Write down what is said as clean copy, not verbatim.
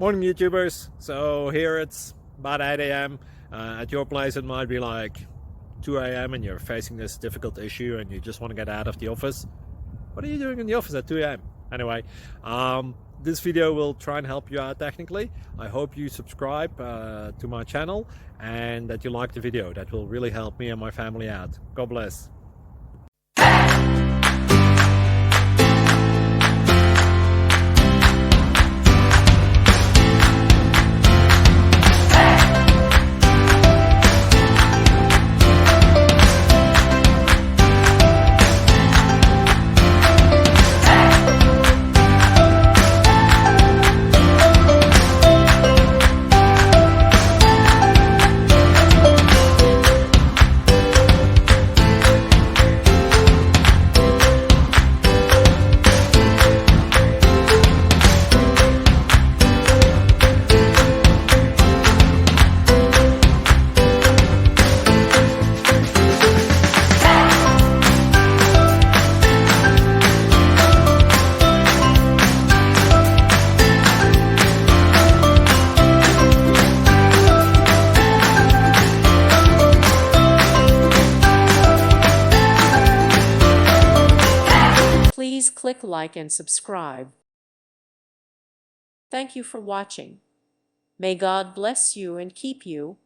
Morning YouTubers. So here it's about 8 a.m. At your place it might be like 2 a.m. and you're facing this difficult issue and you just want to get out of the office. What are you doing in the office at 2 a.m.? Anyway, this video will try and help you out technically. I hope you subscribe to my channel and that you like the video. That will really help me and my family out. God bless. Please click like and subscribe. Thank you for watching. May God bless you and keep you.